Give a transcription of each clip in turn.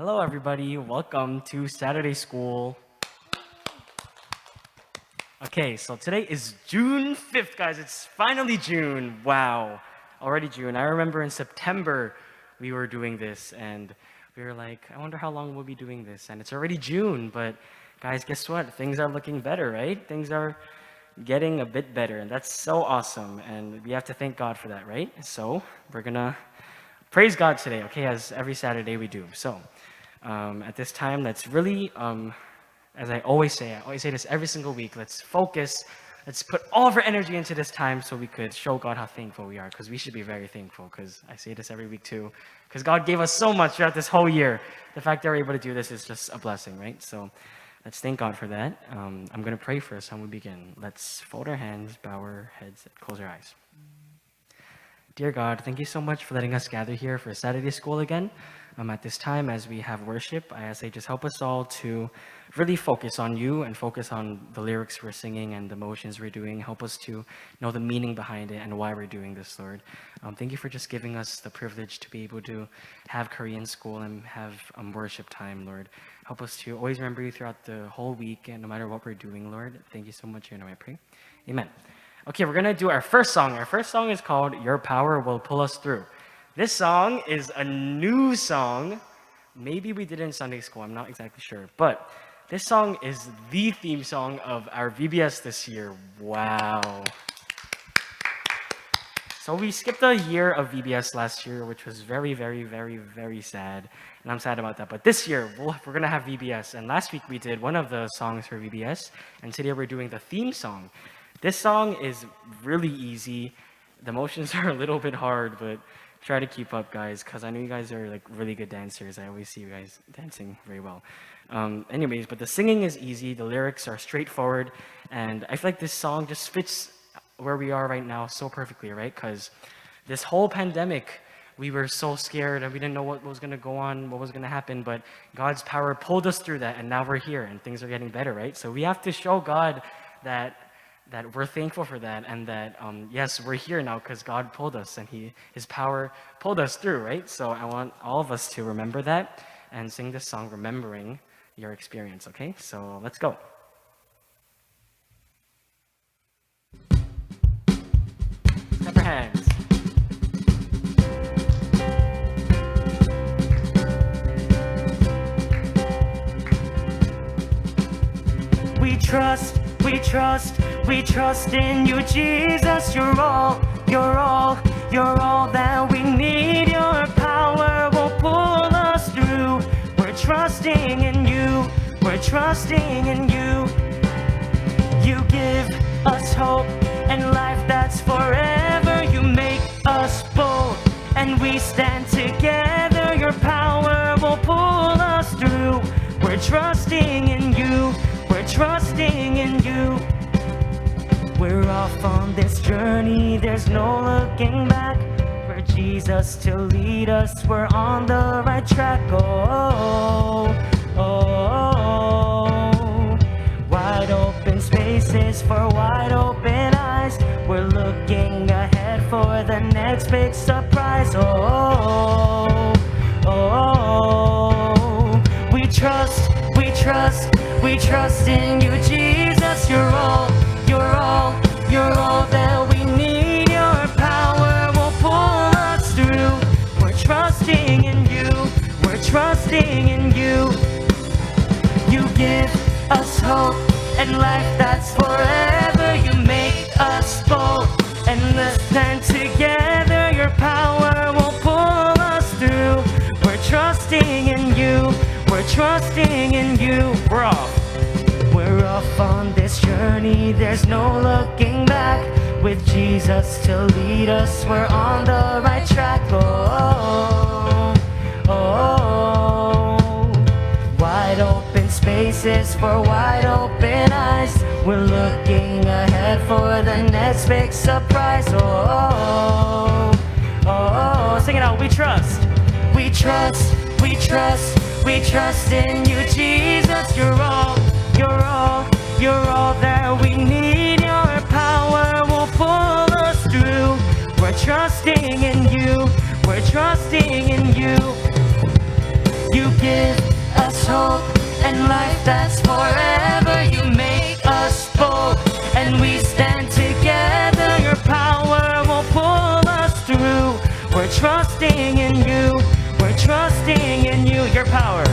Hello, everybody. Welcome to Saturday School. Okay, so today is June 5th, guys. It's finally June. Wow, already June. I remember in September we were doing this, and we were like, I wonder how long we'll be doing this. And it's already June, but guys, guess what? Things are looking better, right? Things are getting a bit better, and that's so awesome. And we have to thank God for that, right? So we're gonna praise God today, okay, as every Saturday we do. So at this time, let's really, as I always say this every single week, let's focus, let's put all of our energy into this time so we could show God how thankful we are, because we should be very thankful, because I say this every week too, because God gave us so much throughout this whole year. The fact that we're able to do this is just a blessing, right? So let's thank God for that. I'm going to pray first when we begin. Let's fold our hands, bow our heads, close our eyes. Dear God, thank you so much for letting us gather here for Saturday School again. At this time, as we have worship, I ask that you just help us all to really focus on you and focus on the lyrics we're singing and the motions we're doing. Help us to know the meaning behind it and why we're doing this, Lord. Thank you for just giving us the privilege to be able to have Korean school and have worship time, Lord. Help us to always remember you throughout the whole week and no matter what we're doing, Lord. Thank you so much. I pray. Amen. Okay, we're going to do our first song. Our first song is called Your Power Will Pull Us Through. This song is a new song. Maybe we did it in Sunday school, I'm not exactly sure. But this song is the theme song of our VBS this year. Wow. So we skipped a year of VBS last year, which was very, very, very, very sad. And I'm sad about that. But this year, we're going to have VBS. And last week we did one of the songs for VBS. And today we're doing the theme song. This song is really easy. The motions are a little bit hard, but try to keep up, guys, because I know you guys are like really good dancers. I always see you guys dancing very well. Anyways, but the singing is easy. The lyrics are straightforward. And I feel like this song just fits where we are right now so perfectly, right? Because this whole pandemic, we were so scared and we didn't know what was going to go on, what was going to happen. But God's power pulled us through that. And now we're here and things are getting better, right? So we have to show God that we're thankful for that, and that yes, we're here now because God pulled us and his power pulled us through, right? So I want all of us to remember that and sing this song remembering your experience, okay? So let's go. Clap your hands. We trust in you, Jesus. You're all that we need. Your power will pull us through. We're trusting in you. You give us hope and life that's forever. You make us bold and we stand together. Your power will pull us through. We're trusting in you. We're off on this journey, there's no looking back. For Jesus to lead us, we're on the right track. Wide open spaces for wide open eyes. We're looking ahead for the next big surprise. We trust in you, Jesus. You're all that we need. Your power will pull us through. We're trusting in you. You give us hope and life that's forever. You make us bold and let's stand together. Your power will pull us through. We're trusting in you. We're off on this journey, there's no looking back. With Jesus to lead us, we're on the right track. Wide open spaces for wide open eyes. We're looking ahead for the next big surprise. Sing it out. We trust in you, Jesus. You're all that we need. Your power will pull us through. We're trusting in you. You give us hope and life that's forever. You make us bold and we stand together. Your power will pull us through. We're trusting in you. We're trusting in you. Your power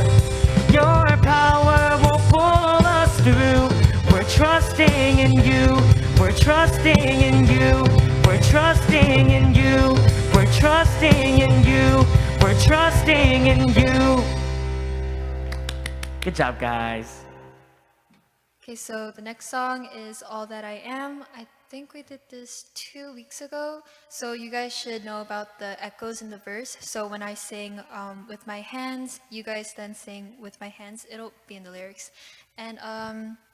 will pull us through. We're trusting in you. We're trusting in you. We're trusting in you. We're trusting in you. We're trusting in you. Good job, guys. Okay, so the next song is All That I Am. I think we did this 2 weeks ago, so you guys should know about the echoes in the verse. So when I sing with my hands, you guys then sing with my hands. It'll be in the lyrics. And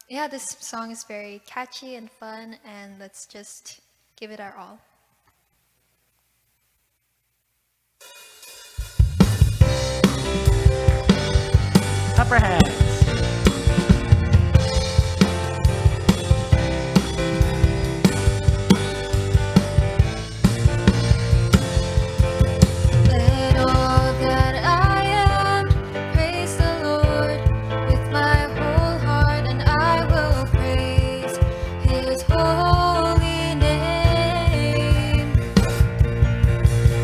yeah, this song is very catchy and fun, and let's just give it our all. Clap our hands. Let all that I am praise the Lord with my whole heart, and I will praise His holy name.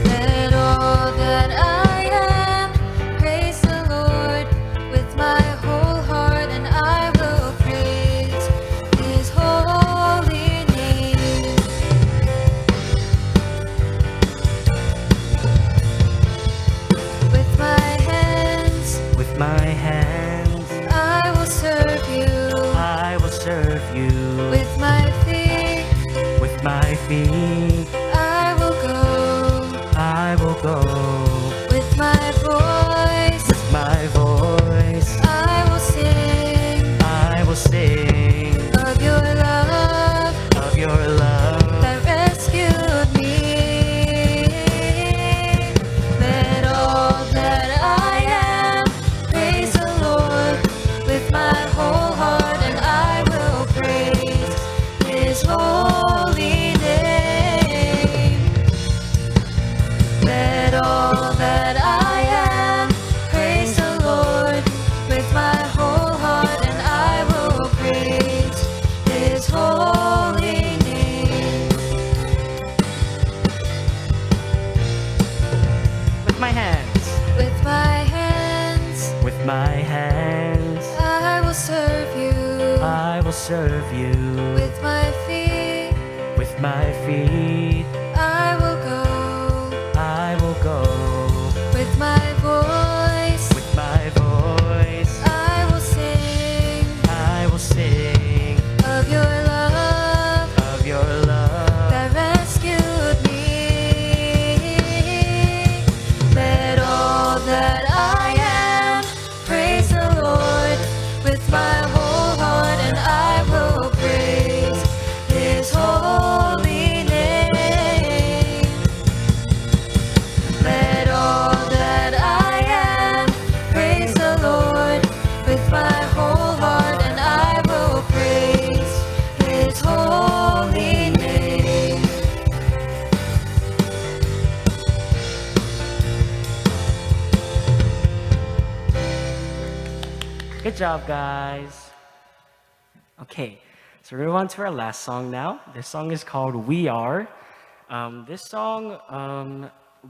Let all that I am praise the Lord with my whole heart, and I will praise His holy name. With my hands, I will serve you. I will serve you. With my feet, With my feet, I will go. I will go. With my voice, My voice, I will sing I will sing of your love of your love. that rescued me. Let all that I am praise the Lord with my whole heart, and I will praise His holy name. Let all that I am praise the Lord with my whole heart, and I will praise His holy name. With my hands, With my hands, with my hands, I will serve you. I will serve you. With my feet, With my feet, I will go. I will go. With my voice, With my voice, I will sing I will sing of your love of your love. that rescued me. Let all that I am praise the Lord with my whole heart, and I will praise His holy name. Let all that I am praise the Lord with my whole heart, and I will praise His holy name. Good job, guys. Okay, so we're gonna move on to our last song now. This song is called We Are. This song,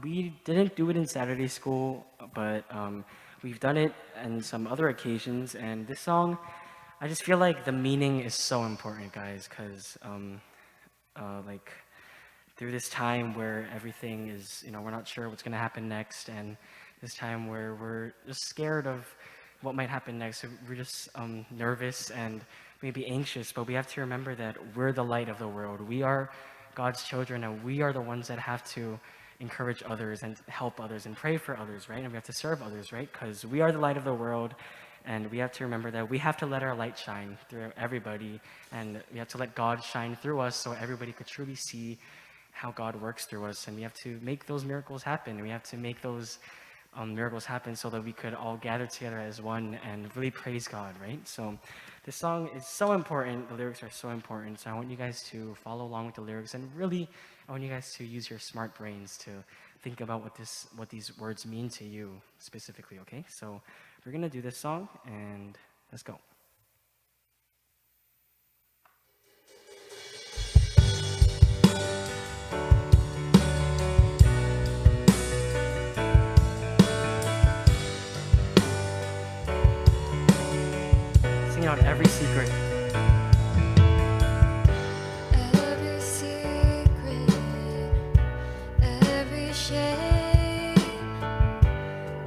we didn't do it in Saturday school, but we've done it on some other occasions. And this song, I just feel like the meaning is so important, guys, because like through this time where everything is, we're not sure what's gonna happen next, and this time where we're just scared of what might happen next. So we're just nervous and maybe anxious, but we have to remember that we're the light of the world. We are God's children, and we are the ones that have to encourage others and help others and pray for others, right? And we have to serve others, right? Because we are the light of the world, and we have to remember that we have to let our light shine through everybody, and we have to let God shine through us so everybody could truly see how God works through us. And we have to make those miracles happen. We have to make those miracles happen so that we could all gather together as one and really praise God, right? So this song is so important. The lyrics are so important. So I want you guys to follow along with the lyrics and really I want you guys to use your smart brains to think about what these words mean to you specifically, okay? So we're gonna do this song and let's go. Sing out every secret. Every secret, every shame,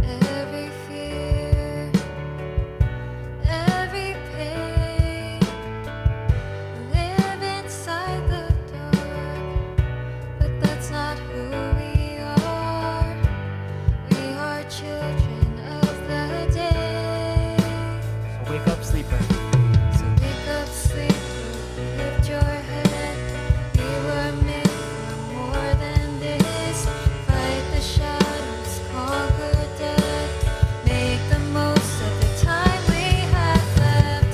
every fear, every pain, live inside the dark, but that's not who we are. We are children of the day. So wake up, sleeper. So wake up, sleeper, lift your head. We were made for more than this. Fight the shadows, conquer death. Make the most of the time we have left.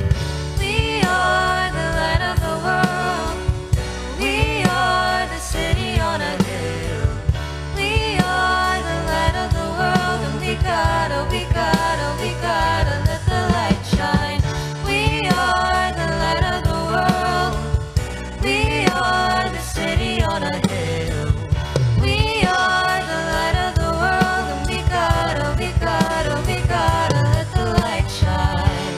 We are the light of the world. We are the city on a hill. We are the light of the world, and we gotta let the light shine. We are the light of the world. We are the city on a hill. We are the light of the world, and we gotta let the light shine.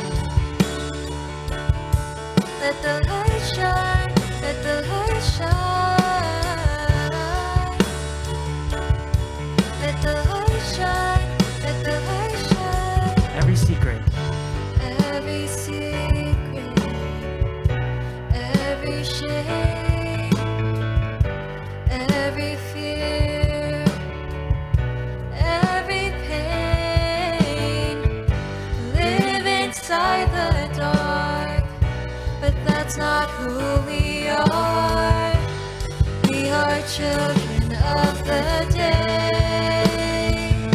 Let the light shine, let the light shine. Let the light shine, let the light shine. Every secret. Every secret, every shame, every fear, every pain, live inside the dark, but that's not who we are. We are children of the day.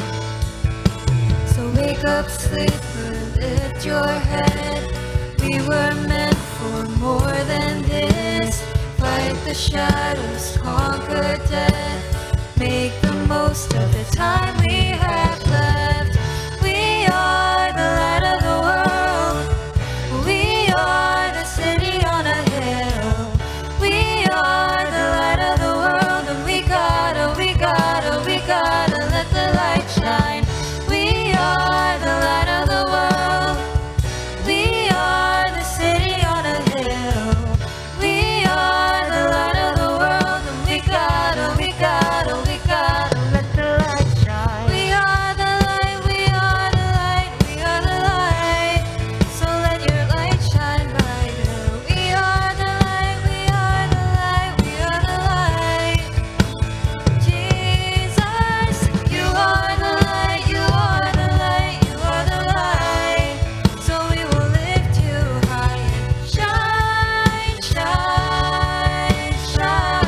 So wake up, sleeper, lift your head. We were meant for more than this. Fight the shadows, conquer death. Make the most of the time we have left. We are the light of the world. We are the city on a hill. We are the light of the world, and we gotta let the light shine. We are the light of the world. We are the city on a hill. We are the light of the world, and we gotta let the light shine. We are the light, we are the light, we are the light. So let your light shine brighter. We are the light, we are the light, we are the light. Jesus, you are the light, you are the light, you are the light. So we will lift you high and shine, shine, shine.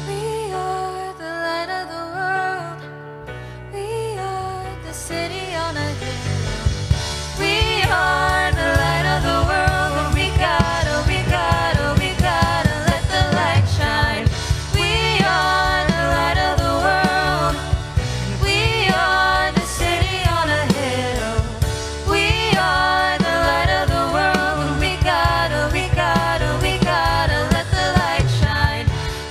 We are the light of the world. We are the city on a hill. We are the light of the world, and we gotta let the light shine. We are the light of the world. We are the city on a hill. We are the light of the world, and we gotta let the light shine.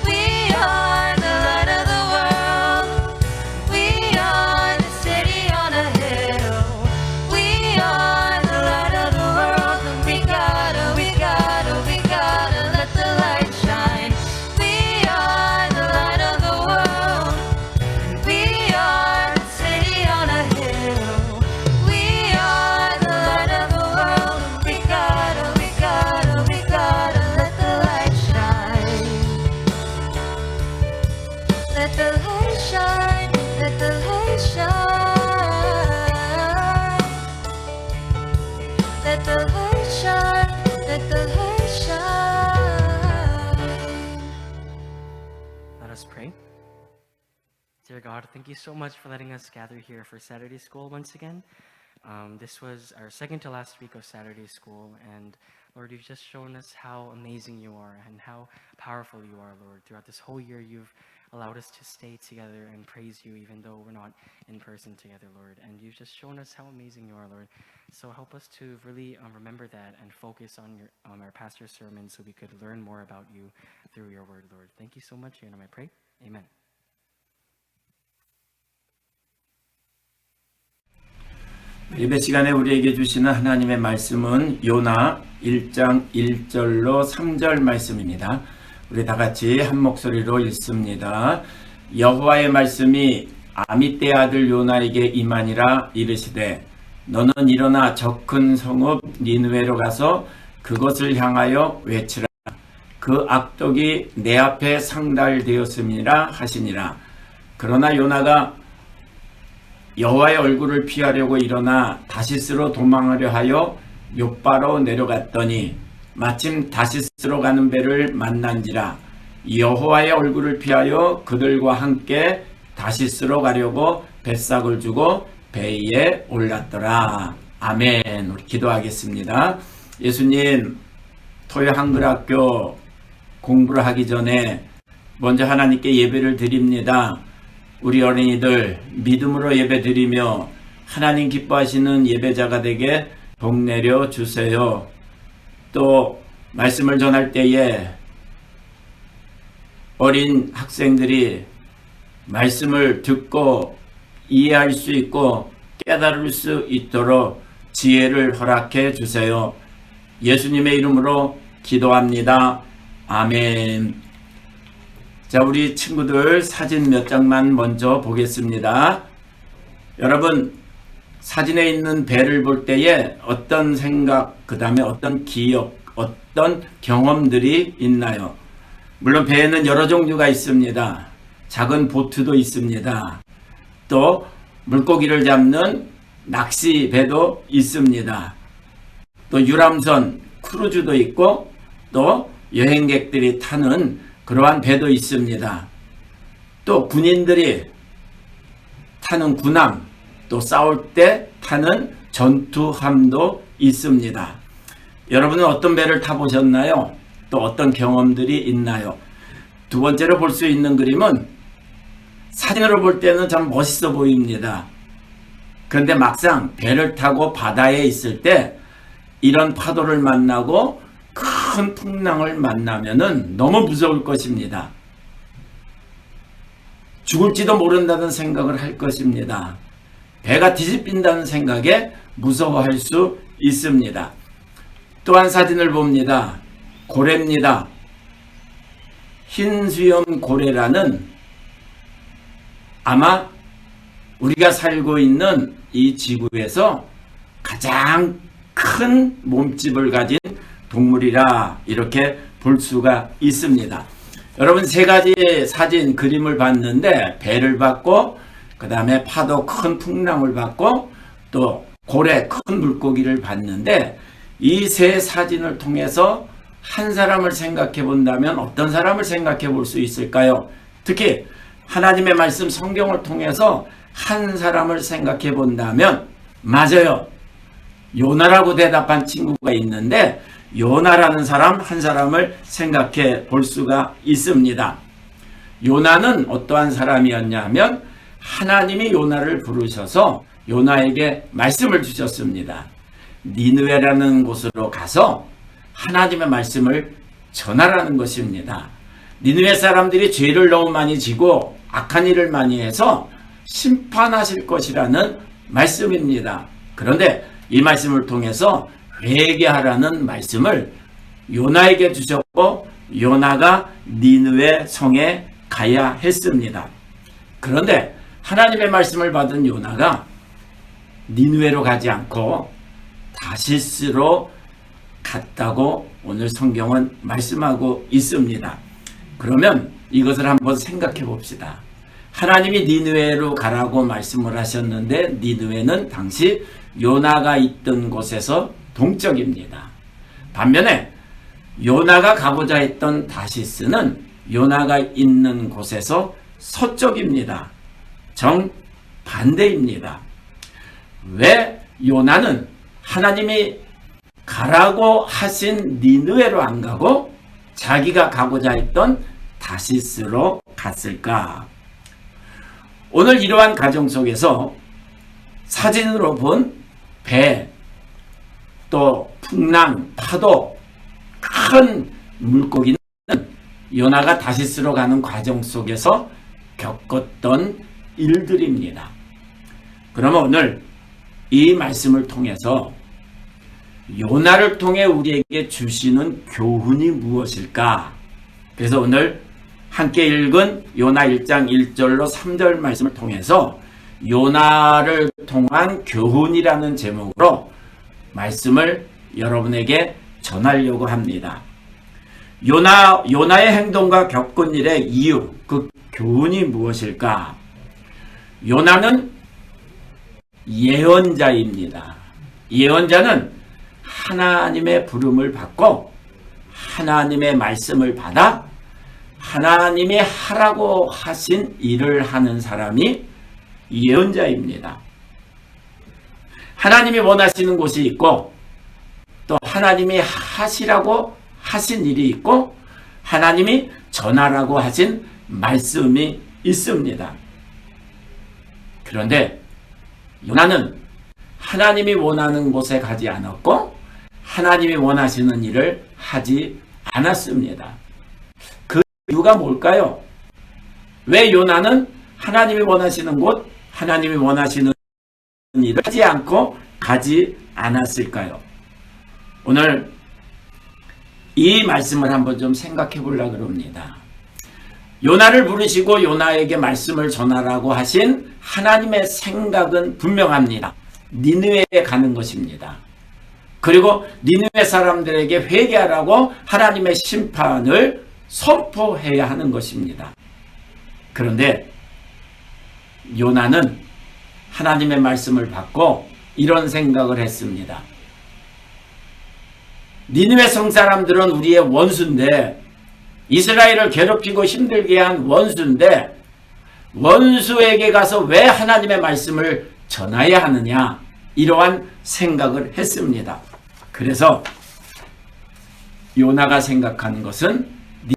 We are the light of the world. We are the city on a hill. We are the light of the world, and we gotta let the light shine. We are the light of the world. We are the city on a hill. We are the light of the world, and we gotta let the light shine. Let the light shine, let the light shine. Let the light shine, let the light shine. Let us pray. Dear God, thank you so much for letting us gather here for Saturday school once again. This was our second to last week of Saturday school, and Lord, you've just shown us how amazing you are and how powerful you are, Lord. Throughout this whole year, you've allowed us to stay together and praise you even though we're not in person together, Lord. And you've just shown us how amazing you are, Lord. So help us to really remember that and focus on our pastor's sermons so we could learn more about you through your word, Lord. Thank you so much. In your name I pray. Amen. 예배 시간에 우리에게 주시는 하나님의 말씀은 요나 1장 1절로 3절 말씀입니다. 우리 다 같이 한 목소리로 읽습니다. 여호와의 말씀이 아미떼 아들 요나에게 임하니라 이르시되 너는 일어나 저 큰 성읍 니느웨로 가서 그것을 향하여 외치라. 그 악독이 내 앞에 상달되었음이라 하시니라. 그러나 요나가 여호와의 얼굴을 피하려고 일어나 다시스로 도망하려 하여 욥바로 내려갔더니 마침 다시스로 가는 배를 만난지라. 여호와의 얼굴을 피하여 그들과 함께 다시스로 가려고 뱃삭을 주고 배 위에 올랐더라. 아멘. 우리 기도하겠습니다. 예수님, 토요 한글학교 공부를 하기 전에 먼저 하나님께 예배를 드립니다. 우리 어린이들 믿음으로 예배 드리며 하나님 기뻐하시는 예배자가 되게 복 내려 주세요. 또 말씀을 전할 때에 어린 학생들이 말씀을 듣고 이해할 수 있고 깨달을 수 있도록 지혜를 허락해 주세요. 예수님의 이름으로 기도합니다. 아멘. 자, 우리 친구들 사진 몇 장만 먼저 보겠습니다. 여러분, 사진에 있는 배를 볼 때에 어떤 생각, 그 다음에 어떤 기억, 어떤 경험들이 있나요? 물론 배에는 여러 종류가 있습니다. 작은 보트도 있습니다. 또 물고기를 잡는 낚시 배도 있습니다. 또 유람선, 크루즈도 있고 또 여행객들이 타는 그러한 배도 있습니다. 또 군인들이 타는 군함, 또 싸울 때 타는 전투함도 있습니다. 여러분은 어떤 배를 타보셨나요? 또 어떤 경험들이 있나요? 두 번째로 볼 수 있는 그림은 사진으로 볼 때는 참 멋있어 보입니다. 그런데 막상 배를 타고 바다에 있을 때 이런 파도를 만나고 큰 풍랑을 만나면은 너무 무서울 것입니다. 죽을지도 모른다는 생각을 할 것입니다. 배가 뒤집힌다는 생각에 무서워할 수 있습니다. 또한 사진을 봅니다. 고래입니다. 흰수염 고래라는 아마 우리가 살고 있는 이 지구에서 가장 큰 몸집을 가진 동물이라 이렇게 볼 수가 있습니다. 여러분, 세 가지 사진 그림을 봤는데 배를 봤고 그 다음에 파도 큰 풍랑을 봤고 또 고래 큰 물고기를 봤는데 이 세 사진을 통해서 한 사람을 생각해 본다면 어떤 사람을 생각해 볼 수 있을까요? 특히 하나님의 말씀 성경을 통해서 한 사람을 생각해 본다면 맞아요. 요나라고 대답한 친구가 있는데 요나라는 사람 한 사람을 생각해 볼 수가 있습니다. 요나는 어떠한 사람이었냐면 하나님이 요나를 부르셔서 요나에게 말씀을 주셨습니다. 니느웨라는 곳으로 가서 하나님의 말씀을 전하라는 것입니다. 니느웨 사람들이 죄를 너무 많이 지고 악한 일을 많이 해서 심판하실 것이라는 말씀입니다. 그런데 이 말씀을 통해서 회개하라는 말씀을 요나에게 주셨고 요나가 니느웨 성에 가야 했습니다. 그런데 하나님의 말씀을 받은 요나가 니느웨로 가지 않고 다시스로 갔다고 오늘 성경은 말씀하고 있습니다. 그러면 이것을 한번 생각해 봅시다. 하나님이 니느웨로 가라고 말씀을 하셨는데 니느웨는 당시 요나가 있던 곳에서 동쪽입니다. 반면에 요나가 가고자 했던 다시스는 요나가 있는 곳에서 서쪽입니다. 정반대입니다. 왜 요나는 하나님이 가라고 하신 니느웨로 안 가고 자기가 가고자 했던 다시스로 갔을까? 오늘 이러한 가정 속에서 사진으로 본 배, 또 풍랑, 파도, 큰 물고기는 요나가 다시스로 가는 과정 속에서 겪었던 일들입니다. 그러면 오늘 이 말씀을 통해서 요나를 통해 우리에게 주시는 교훈이 무엇일까? 그래서 오늘 함께 읽은 요나 1장 1절로 3절 말씀을 통해서 요나를 통한 교훈이라는 제목으로 말씀을 여러분에게 전하려고 합니다. 요나의 행동과 겪은 일의 이유, 그 교훈이 무엇일까? 요나는 예언자입니다. 예언자는 하나님의 부름을 받고 하나님의 말씀을 받아 하나님이 하라고 하신 일을 하는 사람이 예언자입니다. 하나님이 원하시는 곳이 있고 또 하나님이 하시라고 하신 일이 있고 하나님이 전하라고 하신 말씀이 있습니다. 그런데 요나는 하나님이 원하는 곳에 가지 않았고 하나님이 원하시는 일을 하지 않았습니다. 그 이유가 뭘까요? 왜 요나는 하나님이 원하시는 곳, 하나님이 원하시는 일을 하지 않고 가지 않았을까요? 오늘 이 말씀을 한번 좀 생각해 보려고 합니다. 요나를 부르시고 요나에게 말씀을 전하라고 하신 하나님의 생각은 분명합니다. 니느웨에 가는 것입니다. 그리고 니느웨 사람들에게 회개하라고 하나님의 심판을 선포해야 하는 것입니다. 그런데 요나는 하나님의 말씀을 받고 이런 생각을 했습니다. 니느웨 성 사람들은 우리의 원수인데 이스라엘을 괴롭히고 힘들게 한 원수인데 원수에게 가서 왜 하나님의 말씀을 전해야 하느냐 이러한 생각을 했습니다. 그래서 요나가 생각하는 것은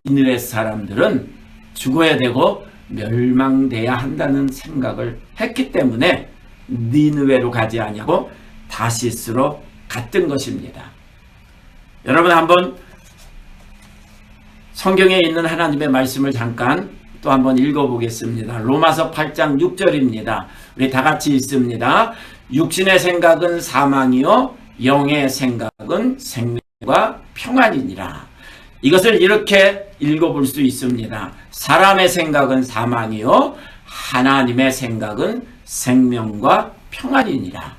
니느웨 사람들은 죽어야 되고 멸망돼야 한다는 생각을 했기 때문에 니느웨로 가지 아니하고 다시스로 갔던 것입니다. 여러분 한번 성경에 있는 하나님의 말씀을 잠깐 또 한번 읽어보겠습니다. 로마서 8장 6절입니다. 우리 다 같이 읽습니다. 육신의 생각은 사망이요 영의 생각은 생명과 평안이니라. 이것을 이렇게 읽어볼 수 있습니다. 사람의 생각은 사망이요 하나님의 생각은 생명과 평안이니라.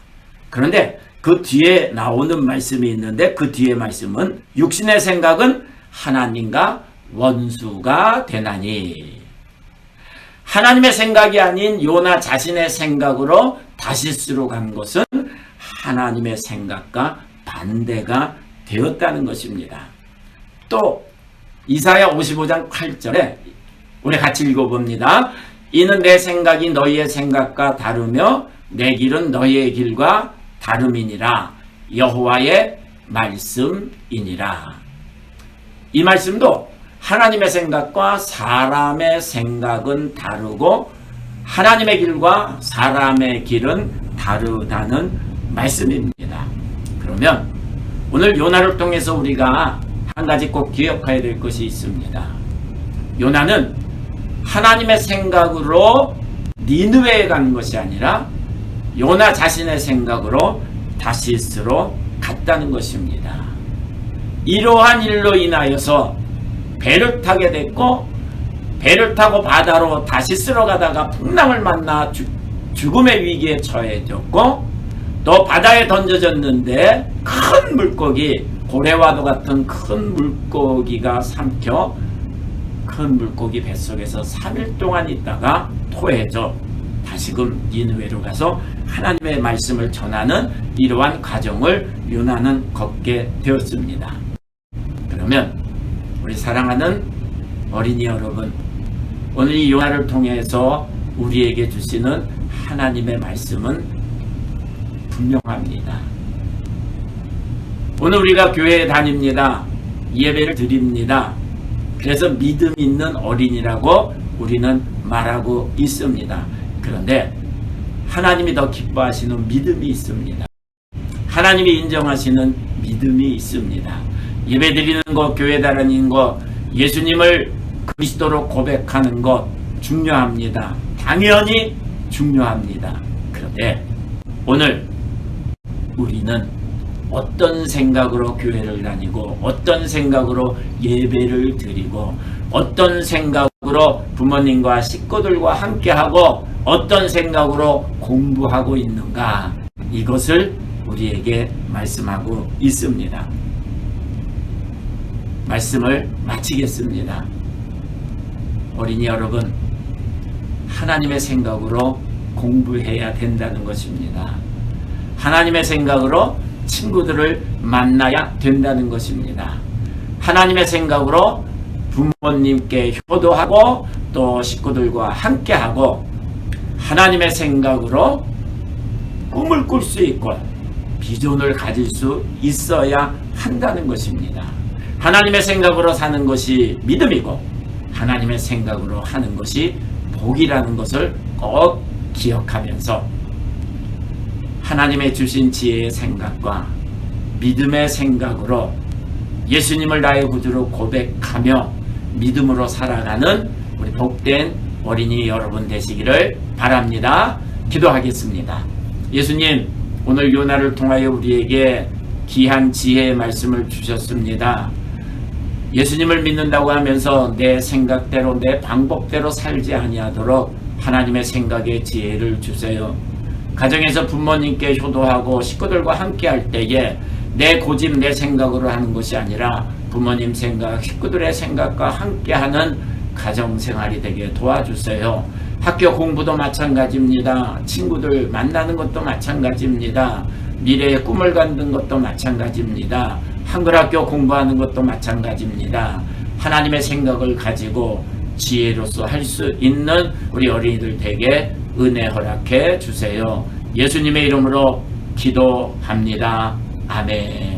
그런데 그 뒤에 나오는 말씀이 있는데 그 뒤에 말씀은 육신의 생각은 하나님과 원수가 되나니. 하나님의 생각이 아닌 요나 자신의 생각으로 다시스로 간 것은 하나님의 생각과 반대가 되었다는 것입니다. 또 이사야 55장 8절에 우리 같이 읽어봅니다. 이는 내 생각이 너희의 생각과 다르며 내 길은 너희의 길과 다름이니라. 여호와의 말씀이니라. 이 말씀도 하나님의 생각과 사람의 생각은 다르고 하나님의 길과 사람의 길은 다르다는 말씀입니다. 그러면 오늘 요나를 통해서 우리가 한 가지 꼭 기억해야 될 것이 있습니다. 요나는 하나님의 생각으로 니느웨에 간 것이 아니라 요나 자신의 생각으로 다시스로 갔다는 것입니다. 이러한 일로 인하여서 배를 타게 됐고 배를 타고 바다로 다시스로 가다가 풍랑을 만나 죽음의 위기에 처해졌고 또 바다에 던져졌는데 큰 물고기 고래와도 같은 큰 물고기가 삼켜 큰 물고기 뱃속에서 3일 동안 있다가 토해져 다시금 니느웨로 가서 하나님의 말씀을 전하는 이러한 과정을 요나는 걷게 되었습니다. 그러면 우리 사랑하는 어린이 여러분, 오늘 이 요나를 통해서 우리에게 주시는 하나님의 말씀은 분명합니다. 오늘 우리가 교회에 다닙니다. 예배를 드립니다. 그래서 믿음 있는 어린이라고 우리는 말하고 있습니다. 그런데 하나님이 더 기뻐하시는 믿음이 있습니다. 하나님이 인정하시는 믿음이 있습니다. 예배 드리는 것, 교회 다니는 것, 예수님을 그리스도로 고백하는 것 중요합니다. 당연히 중요합니다. 그런데 오늘 우리는 어떤 생각으로 교회를 다니고 어떤 생각으로 예배를 드리고 어떤 생각으로 부모님과 식구들과 함께하고 어떤 생각으로 공부하고 있는가, 이것을 우리에게 말씀하고 있습니다. 말씀을 마치겠습니다. 어린이 여러분, 하나님의 생각으로 공부해야 된다는 것입니다. 하나님의 생각으로 친구들을 만나야 된다는 것입니다. 하나님의 생각으로 부모님께 효도하고 또 식구들과 함께하고 하나님의 생각으로 꿈을 꿀 수 있고 비전을 가질 수 있어야 한다는 것입니다. 하나님의 생각으로 사는 것이 믿음이고 하나님의 생각으로 하는 것이 복이라는 것을 꼭 기억하면서 하나님의 주신 지혜의 생각과 믿음의 생각으로 예수님을 나의 구주로 고백하며 믿음으로 살아가는 우리 복된 어린이 여러분 되시기를 바랍니다. 기도하겠습니다. 예수님, 오늘 요나를 통하여 우리에게 귀한 지혜의 말씀을 주셨습니다. 예수님을 믿는다고 하면서 내 생각대로 내 방법대로 살지 아니하도록 하나님의 생각의 지혜를 주세요. 가정에서 부모님께 효도하고 식구들과 함께 할 때에 내 고집 내 생각으로 하는 것이 아니라 부모님 생각, 식구들의 생각과 함께하는 가정생활이 되게 도와주세요. 학교 공부도 마찬가지입니다. 친구들 만나는 것도 마찬가지입니다. 미래의 꿈을 갖는 것도 마찬가지입니다. 한글학교 공부하는 것도 마찬가지입니다. 하나님의 생각을 가지고 지혜로서 할 수 있는 우리 어린이들 되게 은혜 허락해 주세요. 예수님의 이름으로 기도합니다. 아멘.